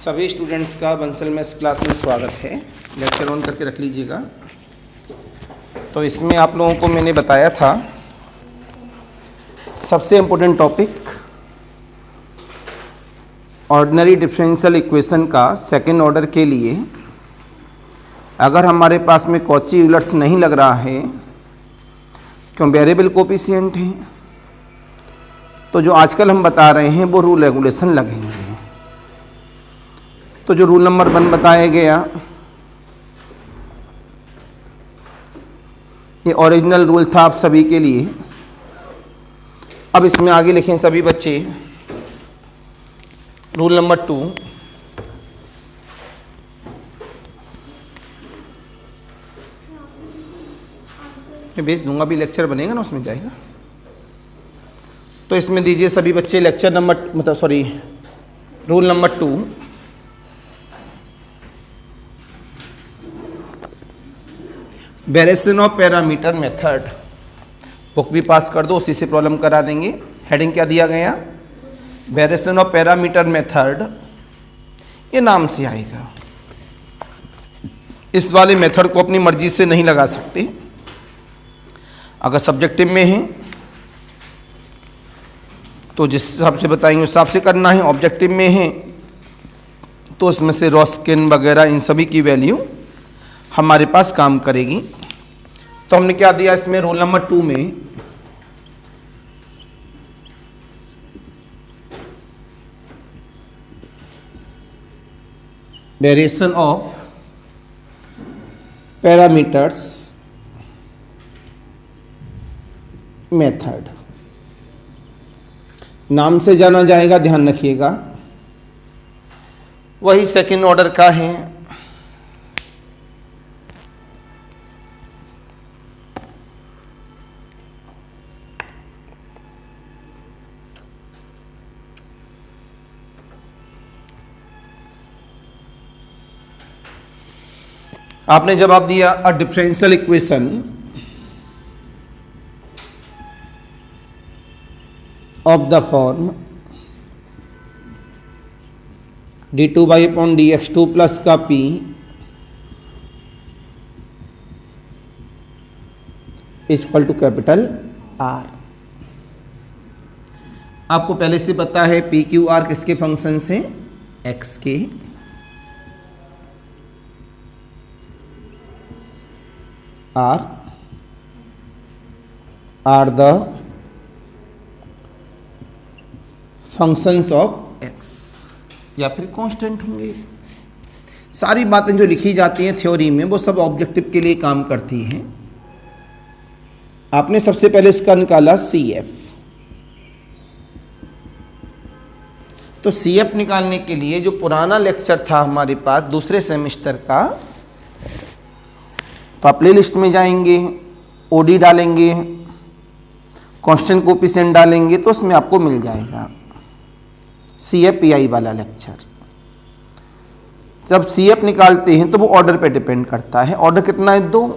सभी स्टूडेंट्स का Bansal maths class में स्वागत है। लेक्चर ऑन करके रख लीजिएगा। तो इसमें आप लोगों को मैंने बताया था सबसे important topic ordinary differential equation का सेकंड ऑर्डर के लिए अगर हमारे पास में कॉची यूलर्स नहीं लग रहा है, क्यों वेरिएबल कोफिशिएंट है, तो जो आजकल हम बता रहे हैं वो रूल रेगुलेशन लगेंगे। तो जो रूल नंबर 1 बताया गया, ये ओरिजिनल रूल था आप सभी के लिए। अब इसमें आगे लिखें सभी बच्चे रूल नंबर 2। मैं भेज दूंगा, अभी लेक्चर बनेगा ना उसमें जाएगा। तो इसमें दीजिए सभी बच्चे lecture number rule number 2। Variation of parameter method. Book भी पास कर दो, उसी से प्रॉब्लम करा देंगे। हेडिंग क्या दिया गया? Variation of parameter method. ये नाम से आएगा। इस वाले मेथड को अपनी मर्जी से नहीं लगा सकते। अगर सब्जेक्टिव में है तो जिस हिसाब से बताएंगे उस हिसाब से करना है। ऑब्जेक्टिव में है तो उसमें से रॉस्किन वगैरह इन सभी की वैल्यू हमारे पास काम करेगी। तो हमने क्या दिया इसमें रूल नंबर 2 में, वेरिएशन ऑफ पैरामीटर्स मेथड। नाम से जाना जाएगा, ध्यान रखिएगा। वही सेकंड ऑर्डर का है। आपने जवाब दिया a differential equation of the form d2/dx2 plus का p equal to capital R। आपको पहले से पता है PQR किसके फंक्शन से? x के। are the functions of x, या फिर कांस्टेंट होंगे। सारी बातें जो लिखी जाती हैं थ्योरी में वो सब ऑब्जेक्टिव के लिए काम करती हैं। आपने सबसे पहले इसका निकाला CF। तो CF निकालने के लिए जो पुराना लेक्चर था हमारे पास दूसरे सेमेस्टर का, तो आप प्ले लिस्ट में जाएंगे, ओडी डालेंगे, कांस्टेंट कोफिशिएंट डालेंगे, तो उसमें आपको मिल जाएगा CF PI वाला लेक्चर। जब CF निकालते हैं तो वो ऑर्डर पे डिपेंड करता है। ऑर्डर कितना है? 2।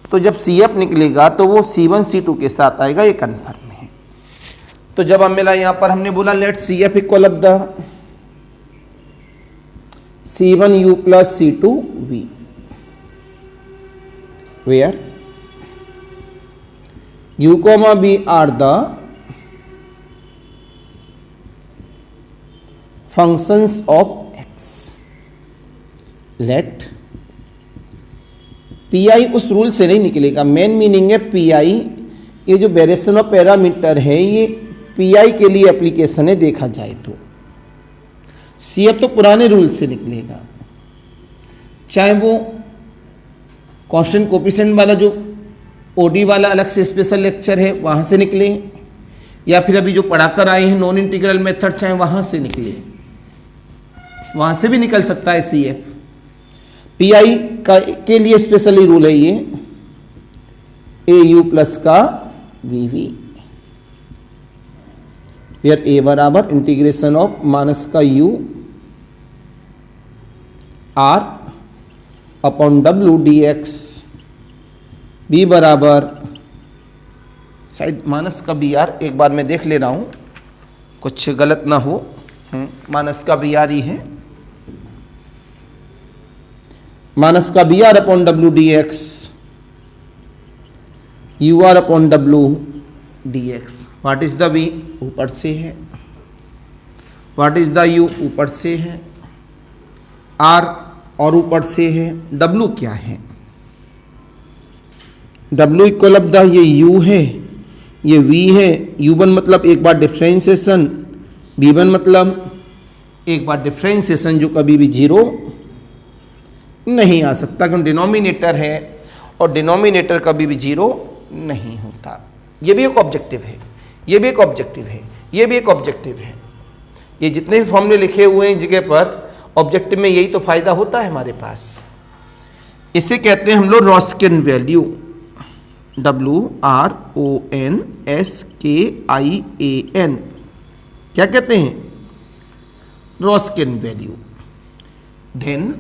तो जब CF निकलेगा तो वो C1 C2 के साथ आएगा, ये कन्फर्म है। तो जब हम मिला यहां पर हमने बोला let CF equal of the C1U plus C2V, where U, B are the functions of x. Let PI उस रूल से नहीं निकलेगा। मेन मीनिंग है PI, ये जो वेरिएशन ऑफ पैरामीटर है ये PI के लिए एप्लीकेशन है देखा जाए तो। CF तो पुराने रूल से निकलेगा, चाहे वो कांस्टेंट कोफिशिएंट वाला जो ओडी वाला अलग से स्पेशल लेक्चर है वहाँ से निकले, या फिर अभी जो पढ़ाकर आए हैं नॉन इंटीग्रल मेथड, चाहे वहाँ से निकले, वहाँ से भी निकल सकता है CF। PI का के लिए स्पेशली रूल है ये AU प्लस का VV, वेयर A बराबर इंटीग्रेशन ऑफ माइनस का U R upon W dx, B बराबर शायद माइनस का BR, एक बार मैं देख ले रहा हूँ कुछ गलत ना हो। माइनस का BR ही है। माइनस का B are upon W D X, U are upon W D X. What is the B? ऊपर से है। What is the U? ऊपर से है। आर और ऊपर से है। डब्ल्यू क्या है? डब्ल्यू इक्वल ऑफ द, ये यू है, ये वी है। u1 मतलब एक बार डिफ्रेंसिएशन, v1 मतलब एक बार डिफ्रेंसिएशन जो कभी भी जीरो नहीं आ सकता, क्योंकि डिनोमिनेटर है और डिनोमिनेटर कभी भी जीरो नहीं होता। ये भी एक ऑब्जेक्टिव है, ये भी एक ऑब्जेक्टिव है, ये भी एक ऑब्जेक्टिव है। ये जितने भी फॉर्मूले लिखे हुए हैं जगह पर, ऑब्जेक्टिव में यही तो फायदा होता है हमारे पास। इसे कहते हैं हम लोग रॉस्किन वैल्यू, WRONSKIAN। क्या कहते हैं? Wronskian value. Then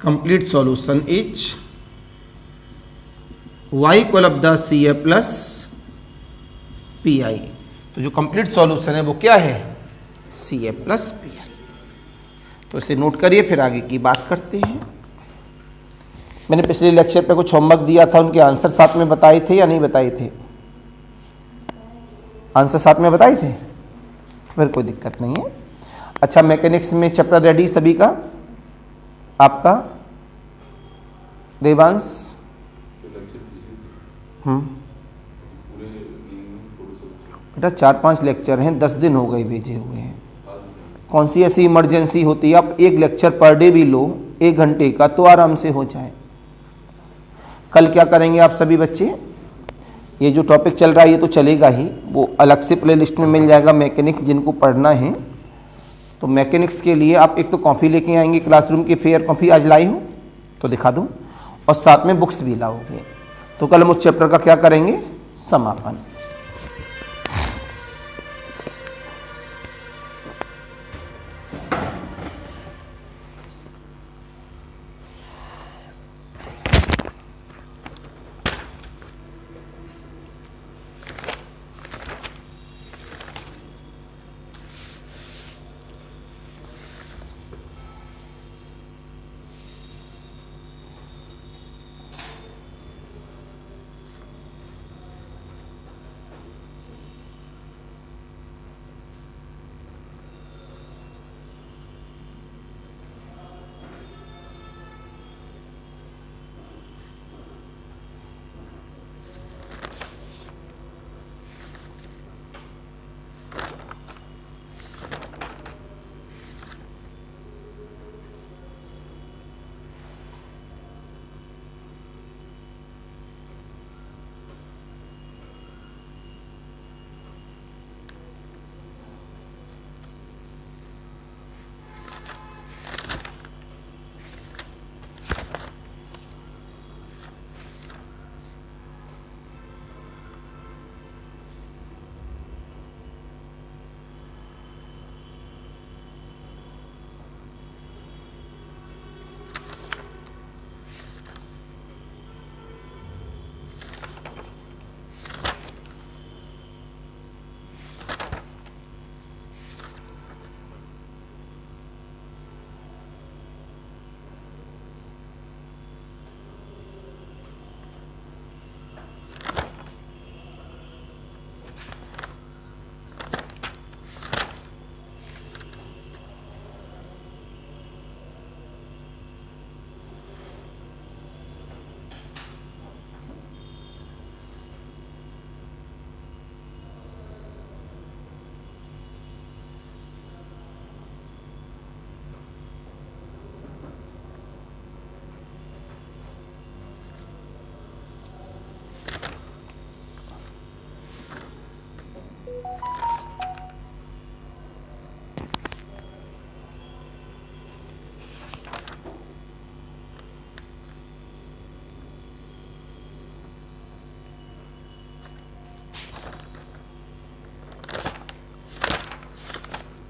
complete solution is y equal of the C A plus P I. तो जो कंप्लीट सॉल्यूशन है वो क्या है? C A plus P I. तो इसे नोट करिए, फिर आगे की बात करते हैं। मैंने पिछले लेक्चर पे कुछ होमवर्क दिया था, उनके आंसर साथ में बताए थे या नहीं बताए थे? आंसर साथ में बताए थे, फिर कोई दिक्कत नहीं है। अच्छा, मैकेनिक्स में चैप्टर रेडी सभी का? आपका देवांश? बेटा 4-5 लेक्चर हैं, 10 दिन हो गए भेजे हुए हैं। कौन सी ऐसी इमरजेंसी होती है? आप एक लेक्चर पर डे भी लो 1 घंटे का, तो आराम से हो जाए। कल क्या करेंगे आप सभी बच्चे? ये जो टॉपिक चल रहा है ये तो चलेगा ही, वो अलग से प्ले लिस्ट में मिल जाएगा मैकेनिक्स जिनको पढ़ना है। तो मैकेनिक्स के लिए आप एक तो कॉपी लेके आएंगे क्लासरूम की, फेयर कॉपी आज लाई हो तो दिखा दूँ, और साथ में बुक्स भी लाओगे। तो कल हम उस चैप्टर का क्या करेंगे? समापन।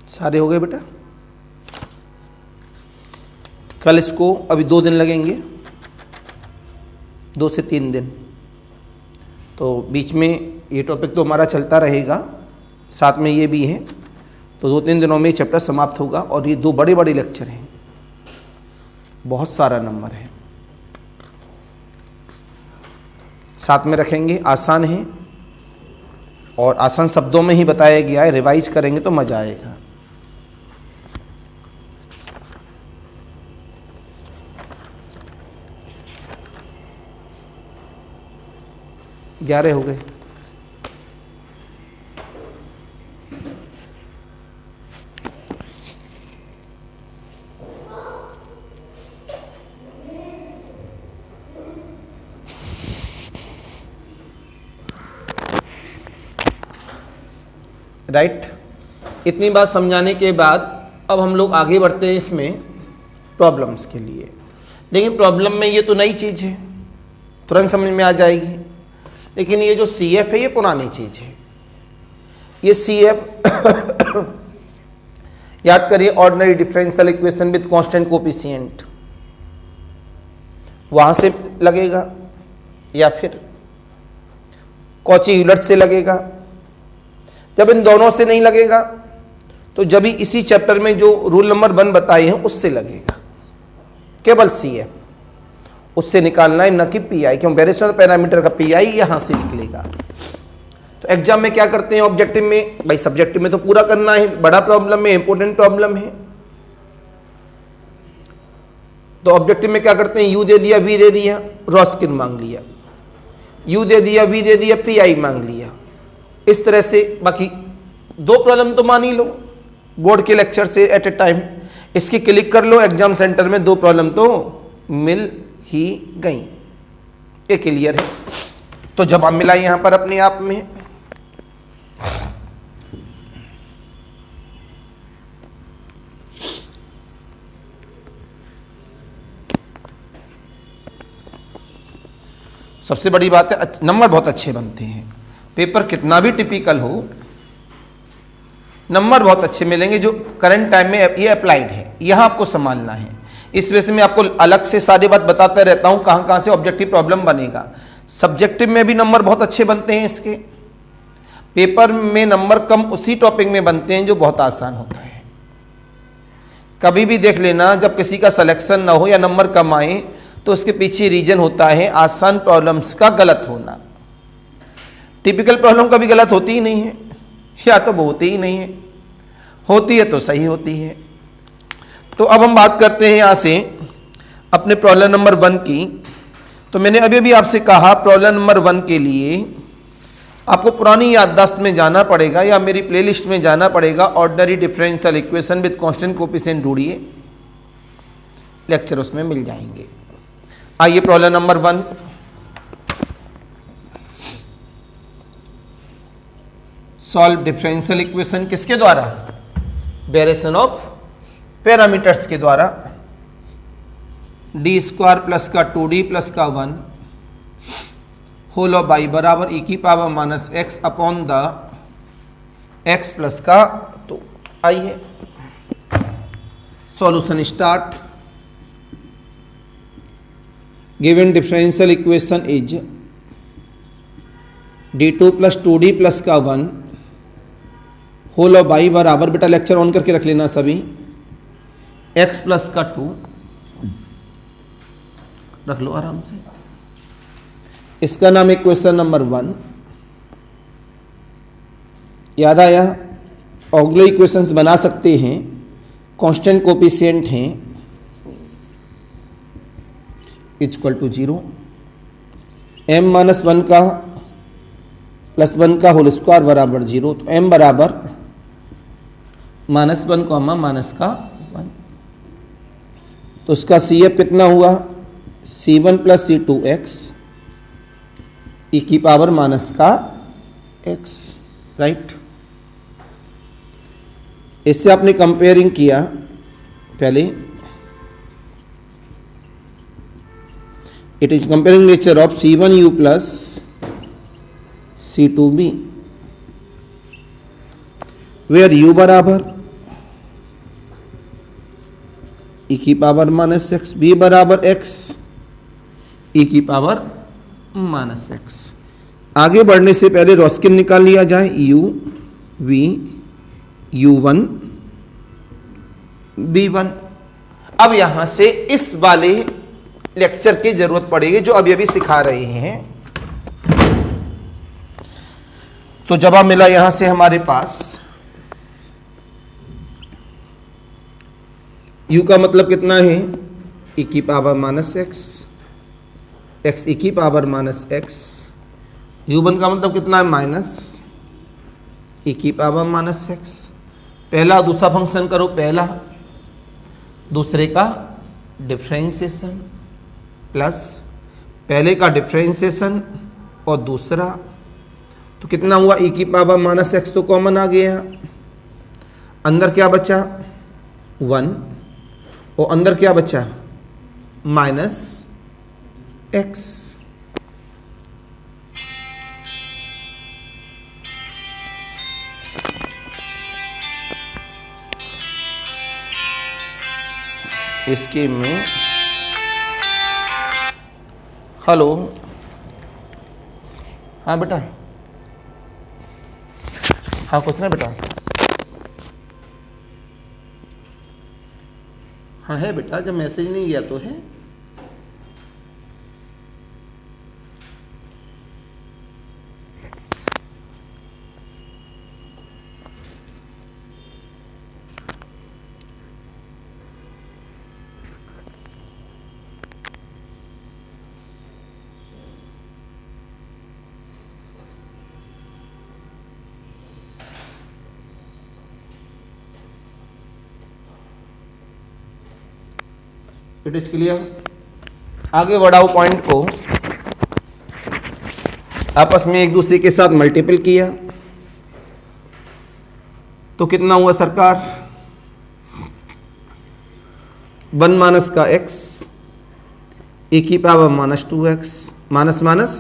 सारे हो गए बेटा? कल इसको, अभी 2 दिन लगेंगे, 2 से 3 दिन। तो बीच में ये टॉपिक तो हमारा चलता रहेगा, साथ में ये भी है। तो 2-3 दिनों में ये चैप्टर समाप्त होगा और ये 2 बड़े बड़े लेक्चर हैं, बहुत सारा नंबर है, साथ में रखेंगे। आसान है और आसान शब्दों में ही बताया गया है, रिवाइज करेंगे तो मजा आएगा। ग्यारह हो गए। राइट, इतनी बात समझाने के बाद अब हम लोग आगे बढ़ते हैं इसमें प्रॉब्लम्स के लिए। लेकिन प्रॉब्लम में ये तो नई चीज़ है, तुरंत समझ में आ जाएगी, लेकिन ये जो सी एफ है ये पुरानी चीज़ है। ये सी एफ याद करिए, ordinary differential equation with constant coefficient, वहाँ से लगेगा या फिर कॉची-यूलर से लगेगा। जब इन दोनों से नहीं लगेगा तो जब भी इसी चैप्टर में जो रूल नंबर 1 बताए हैं उससे लगेगा, केवल सी एफ उससे निकालना है, न कि पी आई, क्यों वेरिएशन पैरामीटर का पी आई यहां से निकलेगा। तो एग्जाम में क्या करते हैं, ऑब्जेक्टिव में, भाई सब्जेक्टिव में तो पूरा करना है, बड़ा प्रॉब्लम में, इंपॉर्टेंट प्रॉब्लम है, तो ऑब्जेक्टिव में क्या करते हैं, यू दे दिया, वी दे दिया, रॉस्किन मांग लिया, यू दे दिया, वी दे दिया, पी आई मांग लिया, इस तरह से। बाकी 2 प्रॉब्लम तो मान ही लो बोर्ड के लेक्चर से एट ए टाइम, इसकी क्लिक कर लो, एग्जाम सेंटर में 2 प्रॉब्लम तो मिल ही गई, ये क्लियर है। तो जवाब मिला यहां पर अपने आप में। सबसे बड़ी बात है नंबर बहुत अच्छे बनते हैं, पेपर कितना भी टिपिकल हो नंबर बहुत अच्छे मिलेंगे। जो करंट टाइम में ये अप्लाइड है, यहां आपको संभालना है। इस वजह से मैं आपको अलग से सारी बात बताते रहता हूं कहां कहां से ऑब्जेक्टिव प्रॉब्लम बनेगा। सब्जेक्टिव में भी नंबर बहुत अच्छे बनते हैं इसके, पेपर में नंबर कम उसी टॉपिक में बनते हैं जो बहुत आसान होता है। कभी भी देख लेना, जब किसी का सिलेक्शन ना हो या नंबर कम आए तो उसके पीछे रीजन होता है आसान प्रॉब्लम्स का गलत होना। टिपिकल प्रॉब्लम कभी गलत होती ही नहीं है, या तो वो होती ही नहीं है, होती है तो सही होती है। तो अब हम बात करते हैं यहाँ से अपने प्रॉब्लम नंबर 1 की। तो मैंने अभी भी आपसे कहा प्रॉब्लम नंबर 1 के लिए आपको पुरानी याददाश्त में जाना पड़ेगा या मेरी प्लेलिस्ट में जाना पड़ेगा। Ordinary differential equation with constant coefficient ढूंढिए, लेक्चर उसमें मिल जाएंगे। आइए problem number 1, solve differential equation किसके द्वारा, वेरिएशन ऑफ पैरामीटर्स के द्वारा। डी स्क्वायर प्लस का 2d प्लस का 1 होल ऑफ y बराबर e की power minus x upon the x plus का 2। आइए solution start. Given differential equation is d2 plus 2d plus का 1 होल ऑफ y बराबर, बेटा लेक्चर ऑन करके रख लेना सभी, x प्लस का 2 रख लो आराम से। इसका नाम है क्वेश्चन नंबर 1। याद आया, ऑग्लो इक्वेशंस बना सकते हैं, कांस्टेंट कोफिशिएंट हैं, इक्वल टू 0, m माइनस 1 का प्लस 1 का होल स्क्वायर बराबर 0। तो m बराबर माइनस 1 कॉमा माइनस का 1। तो उसका सी एफ कितना हुआ, c1 प्लस c2x e की पावर माइनस का x। राइट, इससे आपने कंपेयरिंग किया पहले, it is comparing nature of c1u plus c2b, where u बराबर e की पावर माइनस एक्स, b बराबर x e की पावर माइनस एक्स। आगे बढ़ने से पहले रॉस्किन निकाल लिया जाए, u v U1 B1। अब यहां से इस वाले लेक्चर की जरूरत पड़ेगी जो अभी अभी सिखा रहे हैं। तो जवाब मिला यहां से हमारे पास U का मतलब कितना है, e की power minus x, x e की पावर माइनस एक्स। U1 का मतलब कितना है, माइनस e की पावर माइनस एक्स। पहला दूसरा फंक्शन करो, पहला दूसरे का डिफरेंशिएशन प्लस पहले का डिफरेंशिएशन और दूसरा, तो कितना हुआ, e की पावर माइनस एक्स तो कॉमन आ गया, अंदर क्या बचा 1 और अंदर क्या बचा माइनस एक्स। इसके में हेलो, हाँ बेटा, हाँ कुछ ना बेटा, हाँ है बेटा, जब मैसेज नहीं गया तो है। It is clear. आगे बढ़ाओ पॉइंट को, आपस में एक दूसरे के साथ मल्टीपल किया तो कितना हुआ सरकार, 1 माइनस का x e की power minus 2x, minus minus,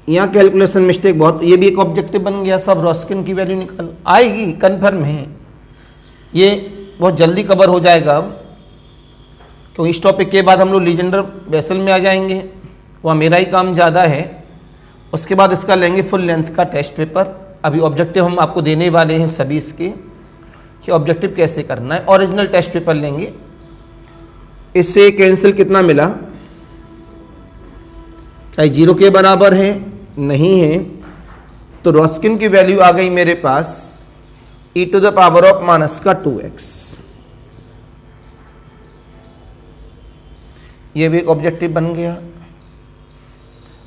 यहाँ कैलकुलेशन मिस्टेक बहुत, ये भी एक ऑब्जेक्टिव बन गया। सब रॉस्किन की वैल्यू निकाल आएगी, कन्फर्म है, ये बहुत जल्दी कवर हो जाएगा अब, क्योंकि इस टॉपिक के बाद हम लोग लीजेंडर बेसल में आ जाएंगे, वहाँ मेरा ही काम ज़्यादा है। उसके बाद इसका लेंगे फुल लेंथ का टेस्ट पेपर। अभी ऑब्जेक्टिव हम आपको देने वाले हैं सभी इसके, कि ऑब्जेक्टिव कैसे करना है। ओरिजिनल टेस्ट पेपर लेंगे। इससे कैंसिल कितना मिला, क्या 0 के बराबर है, नहीं है, तो रॉस्किन की वैल्यू आ गई मेरे पास e to the power of minus का 2x। ये भी एक ऑब्जेक्टिव बन गया।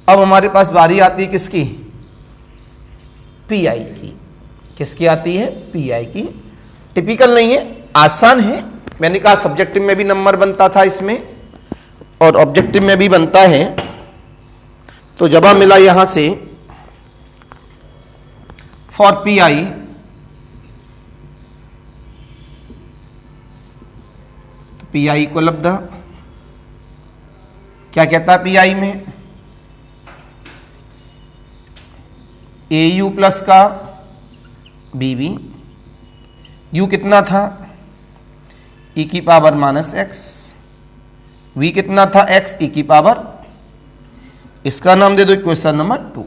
अब हमारे पास बारी आती है किसकी, पी आई की। किसकी आती है, पी आई की। टिपिकल नहीं है, आसान है। मैंने कहा सब्जेक्टिव में भी नंबर बनता था इसमें और ऑब्जेक्टिव में भी बनता है। तो जवाब मिला यहां से for P I P I को लब्ध क्या कहता है, पी आई में ए यू प्लस का बी बी, यू कितना था e की पावर माइनस एक्स, वी कितना था x e की पावर, इसका नाम दे दो इक्वेशन नंबर 2,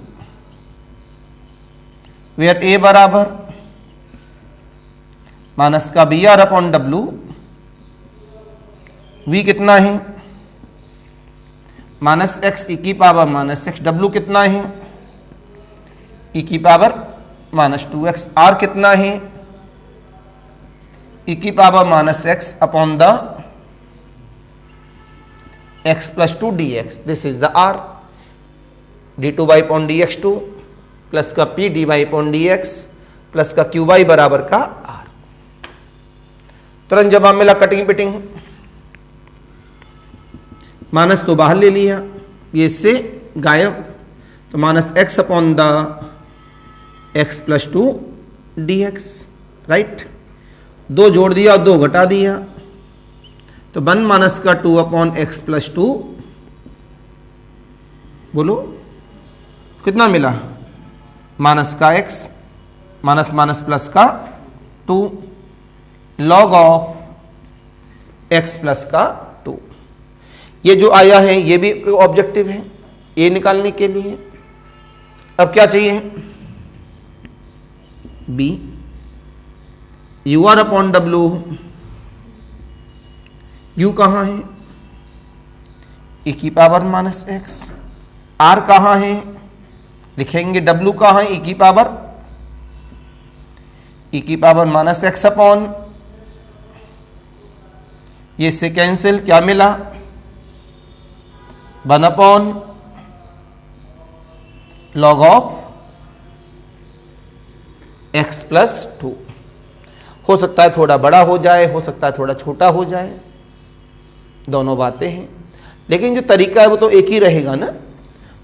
वेयर a बराबर माइनस का बी आर अपॉन डब्लू, वी कितना है माइनस एक्स ई की पावर माइनस एक्स, डब्लू कितना है ई की पावर माइनस 2x, आर कितना है ई की power minus x upon the x plus 2 D x, this is the R, D two y upon D x 2 plus का P D y upon D x plus का Q y बराबर का are. तुरंत जवाब मिला cutting pitting, minus तो बाहर ले लिया, ये इससे गायब, तो minus x upon the x plus 2 D x, right. 2 जोड़ दिया और 2 घटा दिया, तो 1 माइनस का 2 अपॉन एक्स प्लस 2, बोलो कितना मिला, माइनस का x माइनस माइनस प्लस का 2 लॉग ऑफ x प्लस का 2। ये जो आया है ये भी ऑब्जेक्टिव है, ये निकालने के लिए। अब क्या चाहिए, b, यू आर अपॉन डब्लू, यू कहाँ है, e की पावर माइनस एक्स, आर कहाँ है, लिखेंगे डब्लू कहाँ है, e की पावर माइनस एक्स अपॉन, ये से कैंसिल, क्या मिला, 1 upon log of x plus 2। हो सकता है थोड़ा बड़ा हो जाए, हो सकता है थोड़ा छोटा हो जाए, दोनों बातें हैं, लेकिन जो तरीका है वो तो एक ही रहेगा ना।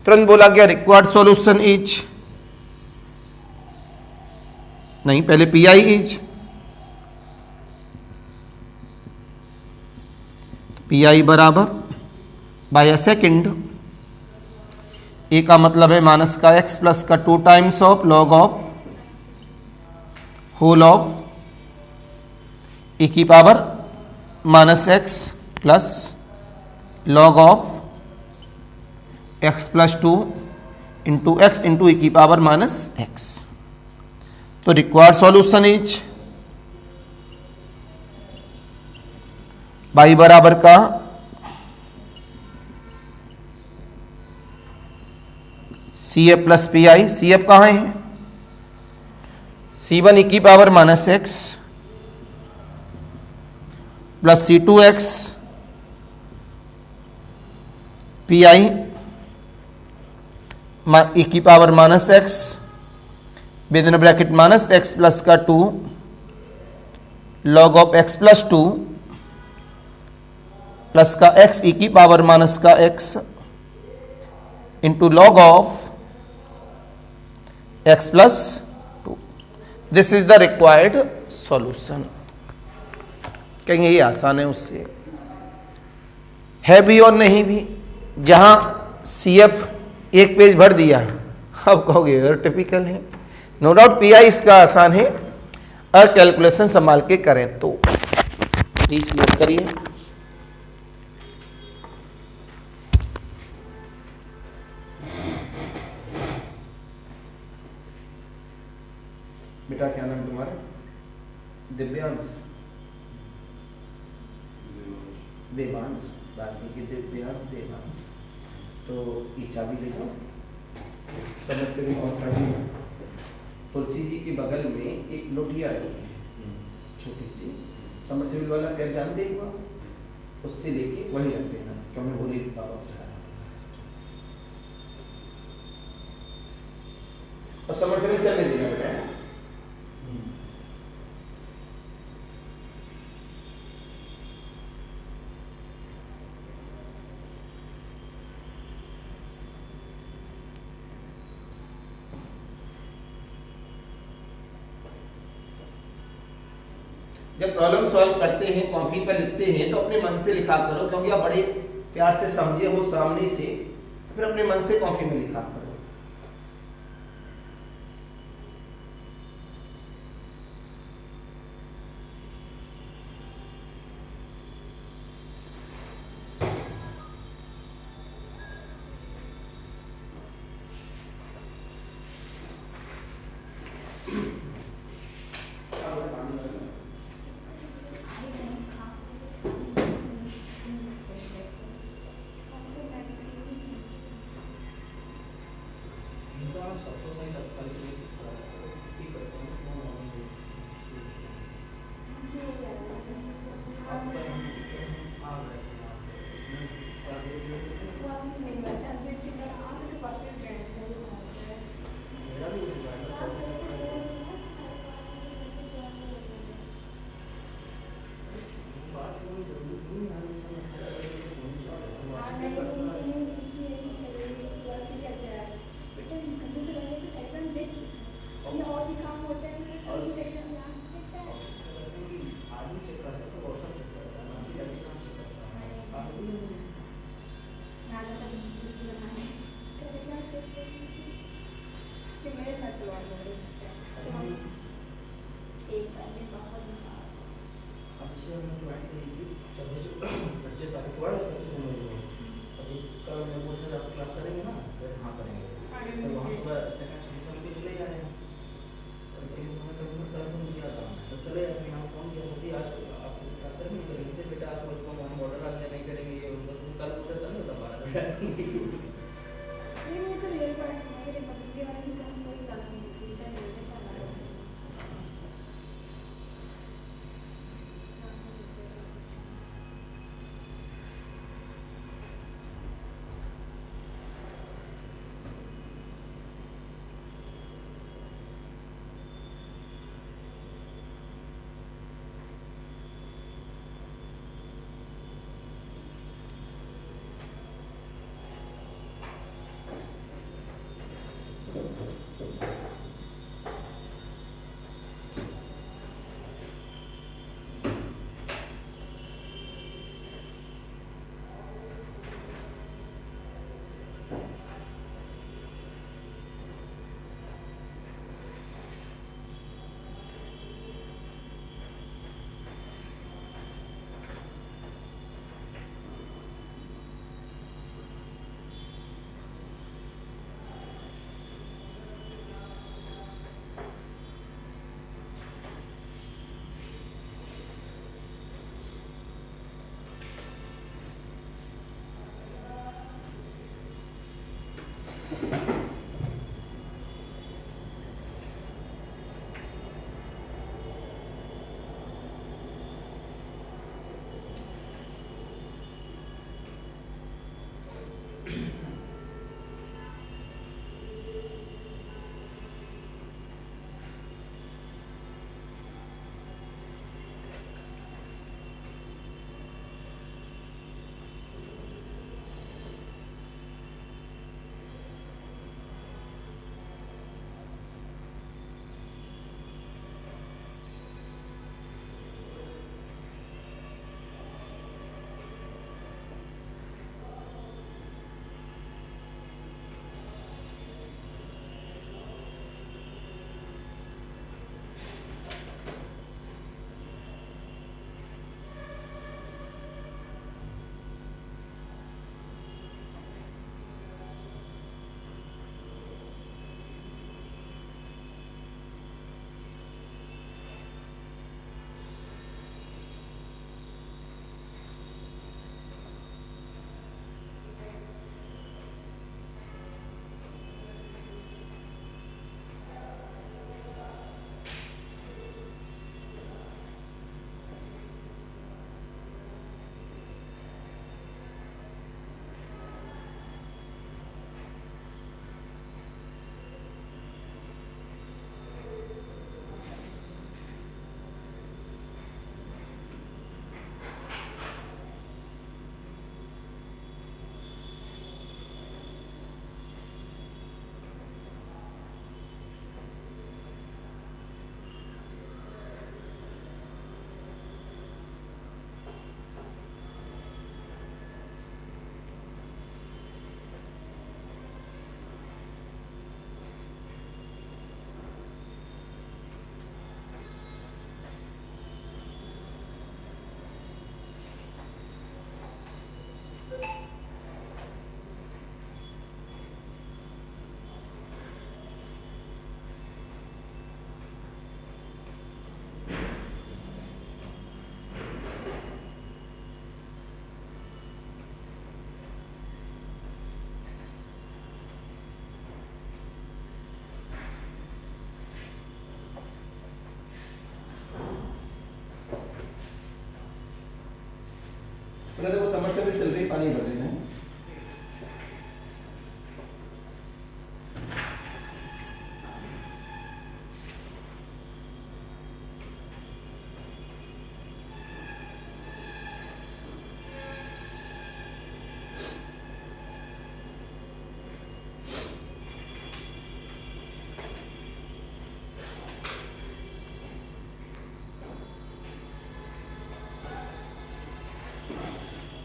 तुरंत बोला गया रिक्वायर्ड सॉल्यूशन इज, नहीं, पहले P I is, P I बराबर बाय अ सेकेंड, ए का मतलब है माइनस का एक्स प्लस का 2 times of log of whole of e की power minus x plus log of x plus 2 into x into e की पावर माइनस एक्स। तो required solution is y बराबर का c f plus P i, c f कहाँ है, C1 e की power minus x plus C2x p i e की power minus x within bracket minus x plus का 2 log of x plus 2 plus का x e की power minus का x into log of x plus 2। This is the required solution. कहेंगे ये आसान है, उससे है भी और नहीं भी। जहां CF एक पेज भर दिया, अब कहोगे यार टिपिकल है। नो डाउट PI इसका आसान है, और कैलकुलेशन संभाल के करें तो। प्लीज नोट करिए। बेटा क्या नाम तुम्हारा? दिव्यांश, देवांश, बाकी के दिव्यांश देवांश। तो ये चाबी ले जाओ, समझ से भी और कर दिया। तुलसी जी के बगल में एक लोटिया रखी है छोटी सी, समरसेबल वाला टैप जानते ही, उससे लेके वहीं रख देना, क्योंकि बोली बाबा जा रहा। और समरसेबल चलने देना बेटा। जब प्रॉब्लम सॉल्व करते हैं, कॉपी पर लिखते हैं, तो अपने मन से लिखा करो, क्योंकि आप बड़े प्यार से समझे हो सामने से, तो फिर अपने मन से कॉपी में लिखा करो। चले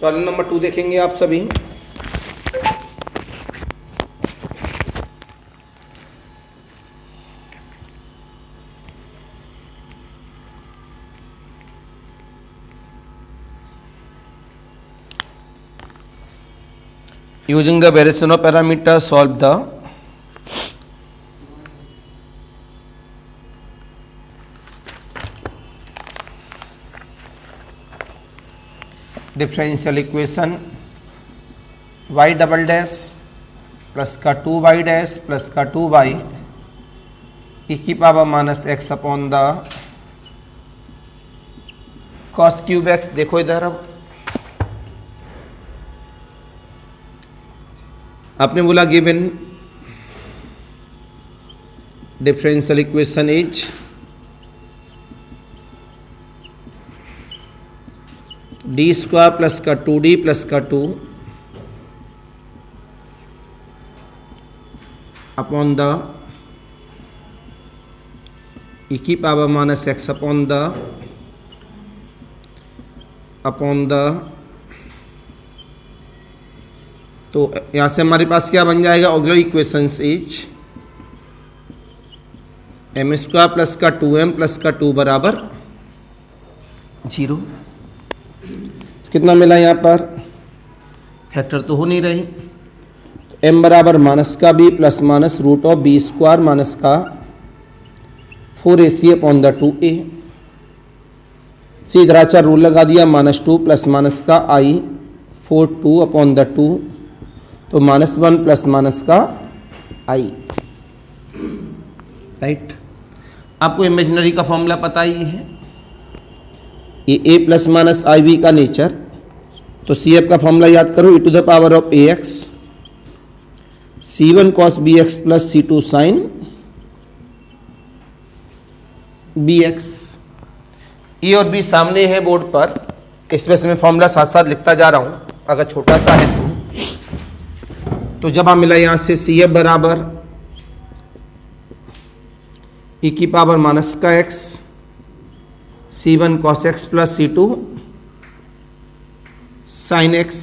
प्रॉब्लम नंबर 2 देखेंगे आप सभी। Using the variation of parameter, solve the differential equation y double dash plus का 2y डैश प्लस का 2y e की power minus x upon the cos cube x. देखो इधर, अब आपने बोला given differential equation is d square plus का 2d plus का 2 अपॉन द e की power minus x upon the तो यहां से हमारे पास क्या बन जाएगा, auxiliary equations is m square plus का 2m प्लस का 2 बराबर 0। तो कितना मिला यहाँ पर, फैक्टर तो हो नहीं रही, तो m बराबर माइनस का b plus minus root of b square minus का 4ac upon the 2a। सीधराचार rule लगा दिया, -2 प्लस माइनस का i 4 अपॉन द 2 तो -1 प्लस माइनस का i, राइट। आपको इमेजिनरी का फॉर्मूला पता ही है, ये a plus minus i b का नेचर, तो सी एफ का फॉर्मूला याद करो, e to the power of a x c1 cos bx plus c2 sin bx। A और बी सामने है बोर्ड पर, इस वजह से मैं फॉर्मूला साथ साथ लिखता जा रहा हूं, अगर छोटा सा है तो जब हम मिला यहां से सी एफ बराबर e की पावर माइनस का x c1 cos x plus c2 sin x।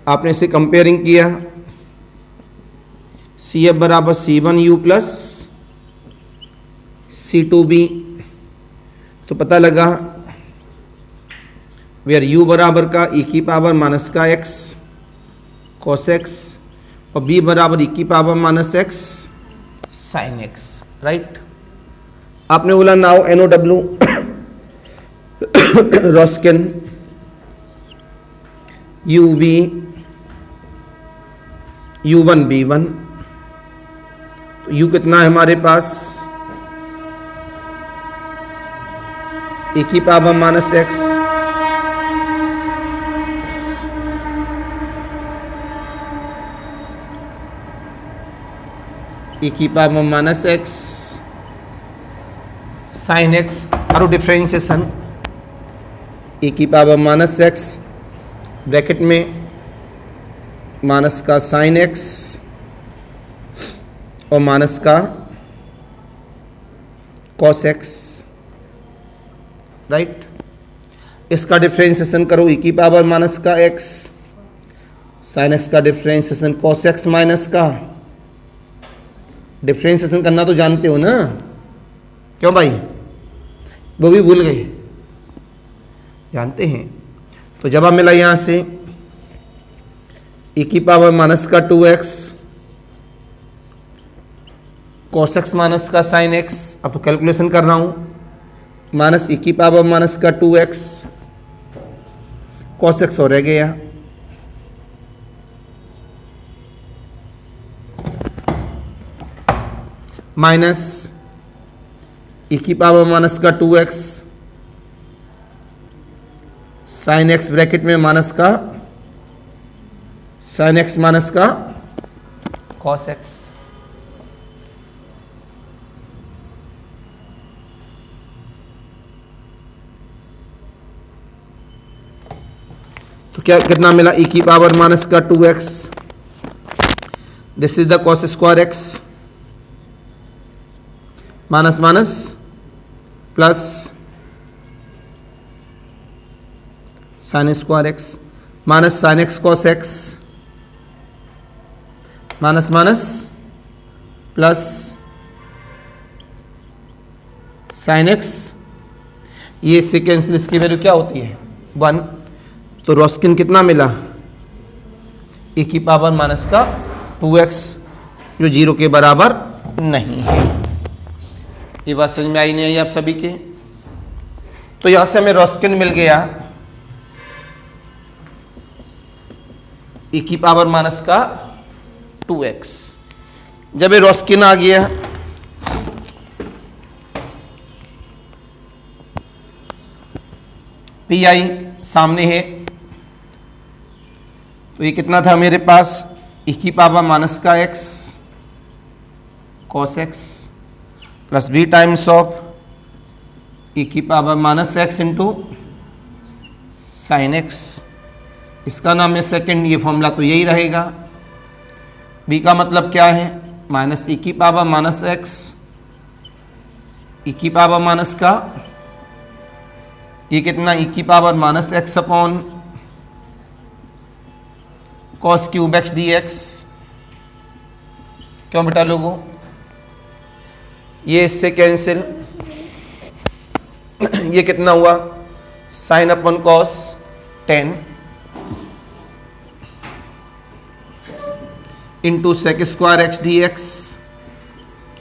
आपने इसे कंपेयरिंग किया, सी एफ बराबर c1u प्लस c2b, तो पता लगा वेयर u बराबर का e की पावर माइनस का x cos x और b बराबर e की power minus x sin x, right. आपने बोला now NOW रॉस्किन UV U1 B1, तो U कितना है हमारे पास, e की पावर माइनस x e की power minus x sine x. करो डिफ्रेंशिएशन, e की पावर माइनस एक्स ब्रैकेट में माइनस का साइन एक्स और माइनस का कॉस एक्स, राइट। इसका डिफ्रेंशिएशन करो, e की पावर माइनस का एक्स साइन एक्स का डिफ्रेंशिएशन कॉस एक्स माइनस का, डिफ्रेंशिएशन करना तो जानते हो ना, क्यों भाई, वो भी भूल गए, जानते हैं। तो जब हम मिला यहां से e की पावर माइनस का 2x cos x माइनस का sin x, अब तो कैलकुलेशन कर रहा हूं, माइनस e की पावर माइनस का 2x cos x हो रह गया, माइनस e की पावर माइनस का 2x साइन x ब्रैकेट में माइनस का साइन x माइनस का cos x। तो क्या कितना मिला, e की पावर माइनस का 2x, this is the cos square x minus minus plus sine square x minus sine x cos x minus minus plus sine x, ये इससे cancel, इसकी वैल्यू क्या होती है 1, तो रोस्किन कितना मिला e की पावर माइनस का 2x जो 0 के बराबर नहीं है। ये बात समझ में आई नहीं आई आप सभी के? तो यहां से हमें रोस्किन मिल गया e की पावर माइनस का 2x। जब ये रोस्किन आ गया पी आई सामने है, तो ये कितना था मेरे पास e की पावर माइनस का x cos x plus b times of e की power minus x into sine x. इसका नाम है सेकंड, ये फॉर्मूला तो यही रहेगा। b का मतलब क्या है माइनस e की पावर माइनस x e की पावर माइनस का, ये कितना e की power minus x upon cos cube x d x. क्यों बेटा लोगों, ये इससे कैंसिल, ये कितना हुआ sine upon cos 10 into sec square x d x.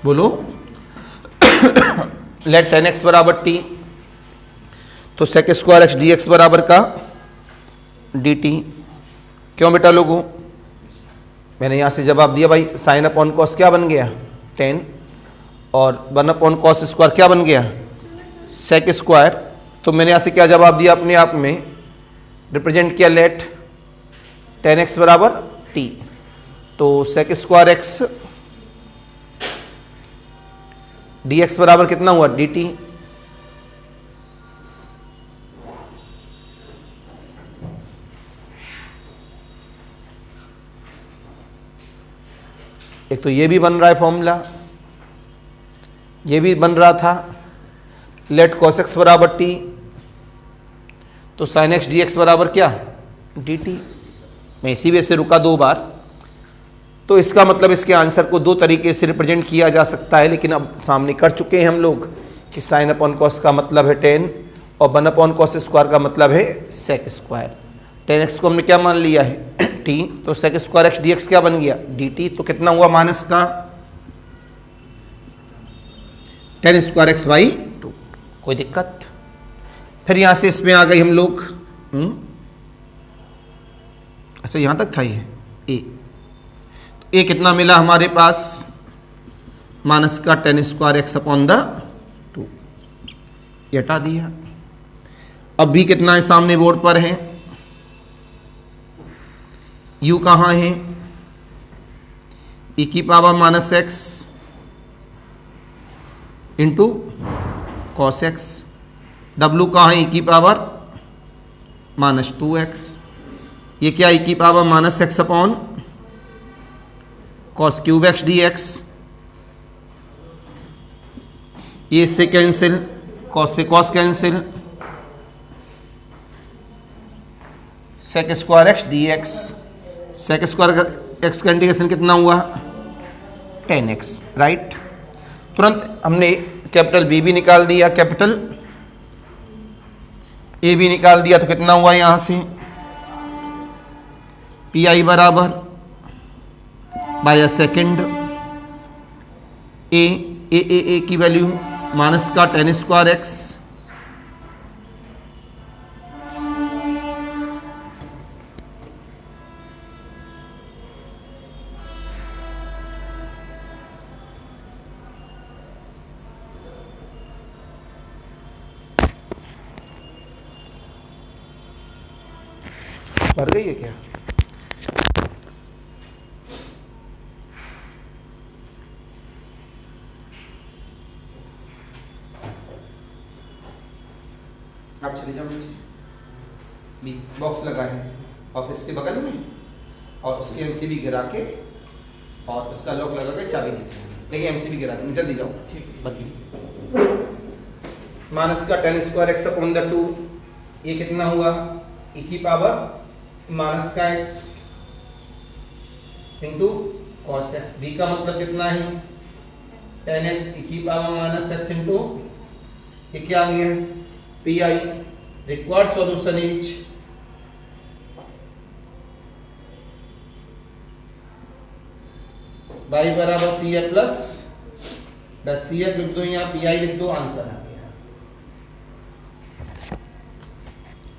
बोलो लेट 10x बराबर t, तो sec square x d x बराबर का डी टी। क्यों बेटा लोगों, मैंने यहाँ से जवाब दिया भाई साइन अपॉन कॉस क्या बन गया 10 और 1 अपॉन कॉस स्क्वायर क्या बन गया सेक स्क्वायर। तो मैंने यहाँ से क्या जवाब दिया अपने आप में, रिप्रेजेंट किया लेट 10x बराबर t, तो sec square x d x बराबर कितना हुआ डी टी। एक तो ये भी बन रहा है फॉर्मूला, ये भी बन रहा था लेट कॉस एक्स बराबर टी, तो साइन एक्स डी एक्स बराबर क्या डी टी। मैं इसी वजह से रुका 2 बार। तो इसका मतलब इसके आंसर को 2 तरीके से रिप्रेजेंट किया जा सकता है, लेकिन अब सामने कर चुके हैं हम लोग कि साइन अपॉन कॉस का मतलब है 10 और 1 अपॉन कॉस स्क्वायर का मतलब है सेक स्क्वायर। 10x को हमने क्या मान लिया है t, तो sec square x d x क्या बन गया dt। तो कितना हुआ माइनस का 10 स्क्वायर एक्स बाई 2। कोई दिक्कत? फिर यहां से इसमें आ गई हम लोग, अच्छा यहां तक था ये a, तो a कितना मिला हमारे पास माइनस का 10 स्क्वायर एक्स अपॉन द 2, ये हटा दिया। अब भी कितना है सामने बोर्ड पर है, u कहाँ है e की power minus x into cos x, w कहाँ है e की पावर माइनस 2x, ये क्या e की power minus x upon cos cube x d x. ये इससे कैंसिल, कॉस से cos cancel, sec square x d x, sec square x का इंटीग्रेशन कितना हुआ 10x, राइट। तुरंत हमने कैपिटल बी भी निकाल दिया, कैपिटल ए भी निकाल दिया, तो कितना हुआ यहां से पी आई बराबर बाय सेकेंड ए की वैल्यू माइनस का 10 स्क्वायर एक्स भर गई है क्या? आप चले जाओ नीचे, बी बॉक्स लगा है ऑफिस के बगल में, और उसके एमसीबी गिरा के और उसका लॉक लगा के चाबी लेते हैं, लेकिन एमसीबी गिरा देंगे, जल्दी जाओ। माइनस का 10 स्क्वायर एक्स अपॉन द 2, ये कितना हुआ e की पावर माइनस का x into cos x। b का मतलब कितना है 10x e की पावर माइनस x इंटू ये क्या आ गया p i. Required solution is y बराबर c f plus c f लिख दो, यहाँ पी आई लिख दो, आंसर आ गया।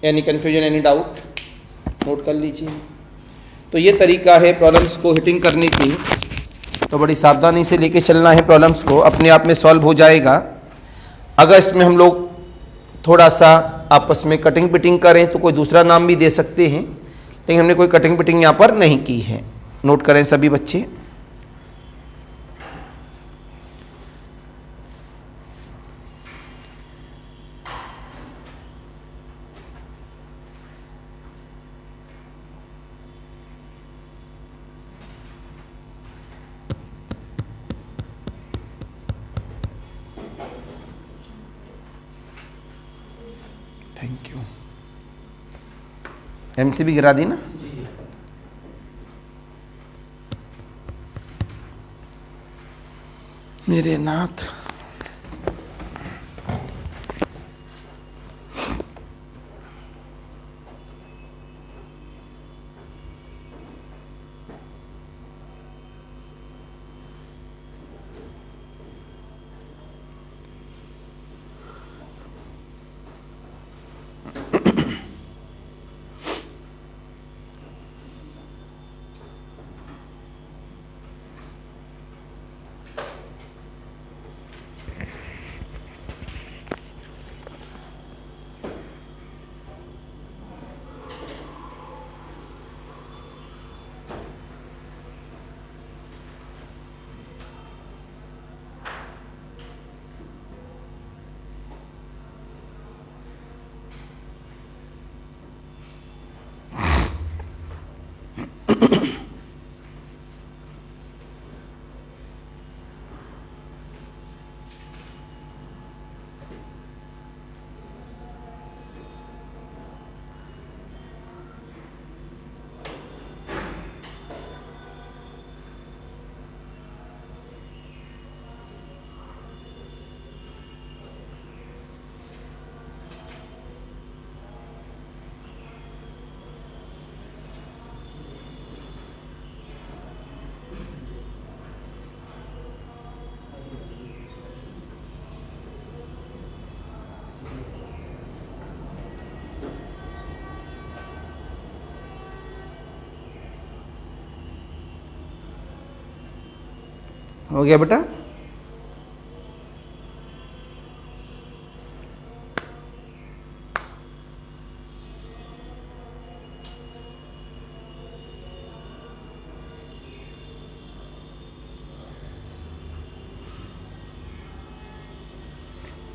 Any confusion, any doubt, note कर लीजिए। तो ये तरीका है प्रॉब्लम्स को हिटिंग करने की। तो बड़ी सावधानी से लेके चलना है प्रॉब्लम्स को, अपने आप में सॉल्व हो जाएगा। अगर इसमें हम लोग थोड़ा सा आपस में कटिंग पिटिंग करें तो कोई दूसरा नाम भी दे सकते हैं, लेकिन हमने कोई कटिंग पिटिंग यहाँ पर नहीं की है। नोट करें सभी बच्चे। Thank you. एमसी भी गिरा दी ना? मेरे नाथ, हो गया बेटा?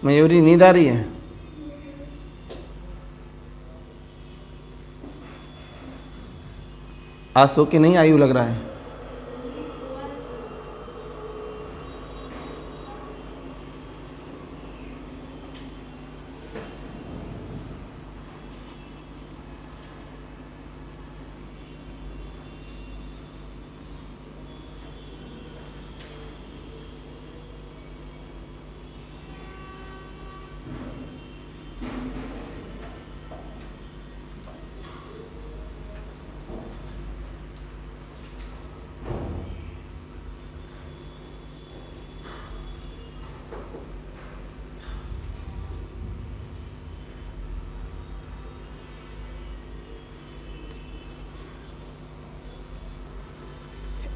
मयूरी नींद आ रही है? आज सो के नहीं आयु लग रहा है।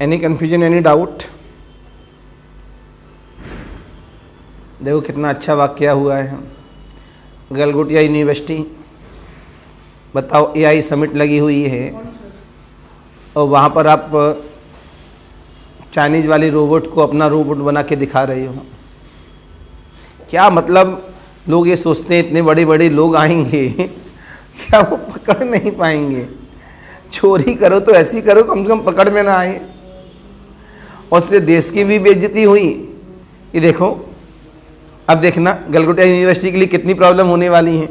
Any confusion, any doubt? देखो कितना अच्छा वाकया हुआ है। गलगोटिया यूनिवर्सिटी, बताओ एआई समिट लगी हुई है और वहाँ पर आप चाइनीज़ वाली रोबोट को अपना रोबोट बना के दिखा रहे हो। क्या मतलब, लोग ये सोचते हैं इतने बड़े बड़े लोग आएंगे क्या वो पकड़ नहीं पाएंगे? चोरी करो तो ऐसी करो कम से कम पकड़ में ना आए। और उससे देश की भी बेइज्जती हुई। ये देखो, अब देखना गलगोटिया यूनिवर्सिटी के लिए कितनी प्रॉब्लम होने वाली है।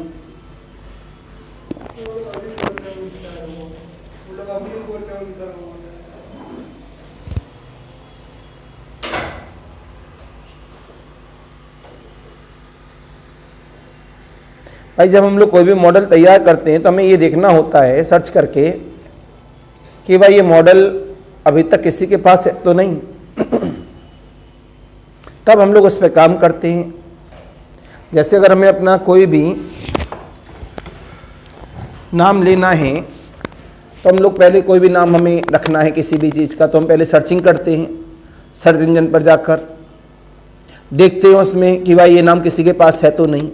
भाई जब हम लोग कोई भी मॉडल तैयार करते हैं तो हमें ये देखना होता है सर्च करके कि भाई ये मॉडल अभी तक किसी के पास है तो नहीं, तब हम लोग उस पर काम करते हैं। जैसे अगर हमें अपना कोई भी नाम लेना है तो हम लोग पहले कोई भी नाम हमें रखना है किसी भी चीज़ का, तो हम पहले सर्चिंग करते हैं, सर्च इंजन पर जाकर देखते हैं उसमें कि भाई ये नाम किसी के पास है तो नहीं।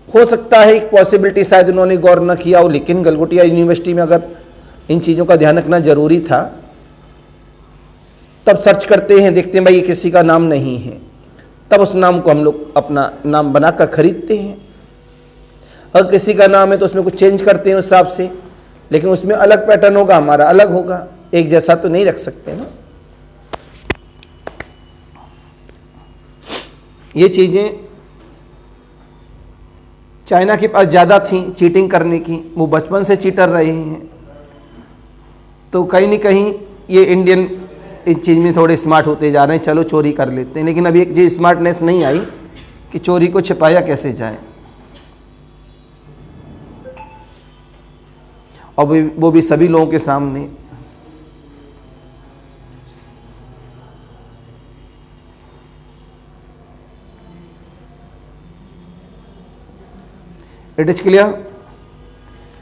हो सकता है एक पॉसिबिलिटी शायद उन्होंने गौर न किया हो, लेकिन गलगोटिया यूनिवर्सिटी में अगर इन चीज़ों का ध्यान रखना जरूरी था, तब सर्च करते हैं, देखते हैं भाई ये किसी का नाम नहीं है, तब उस नाम को हम लोग अपना नाम बनाकर खरीदते हैं। अगर किसी का नाम है तो उसमें कुछ चेंज करते हैं उस हिसाब से, लेकिन उसमें अलग पैटर्न होगा, हमारा अलग होगा, एक जैसा तो नहीं रख सकते ना। ये चीज़ें चाइना के पास ज़्यादा थी चीटिंग करने की, वो बचपन से चीटर रहे हैं, तो कहीं न कहीं ये इंडियन इस चीज़ में थोड़े स्मार्ट होते जा रहे हैं, चलो चोरी कर लेते हैं। लेकिन अभी एक चीज़ स्मार्टनेस नहीं आई कि चोरी को छिपाया कैसे जाए, और वो भी सभी लोगों के सामने। It is clear?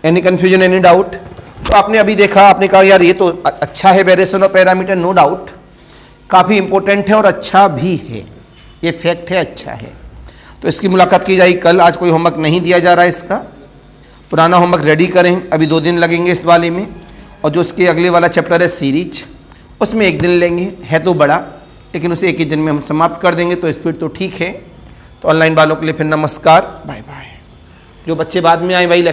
Any confusion, any doubt? तो आपने अभी देखा, आपने कहा यार ये तो अच्छा है variation of parameter, no doubt, काफ़ी इंपॉर्टेंट है और अच्छा भी है, ये फैक्ट है, अच्छा है। तो इसकी मुलाकात की जाएगी कल। आज कोई होमवर्क नहीं दिया जा रहा है इसका, पुराना होमवर्क रेडी करें, अभी 2 दिन लगेंगे इस वाले में, और जो उसके अगले वाला चैप्टर है सीरीज, उसमें 1 दिन लेंगे, है तो बड़ा, लेकिन उसे 1 ही दिन में हम समाप्त कर देंगे, तो स्पीड तो ठीक है। तो ऑनलाइन वालों के लिए फिर नमस्कार, बाय बाय। जो बच्चे बाद में आए वही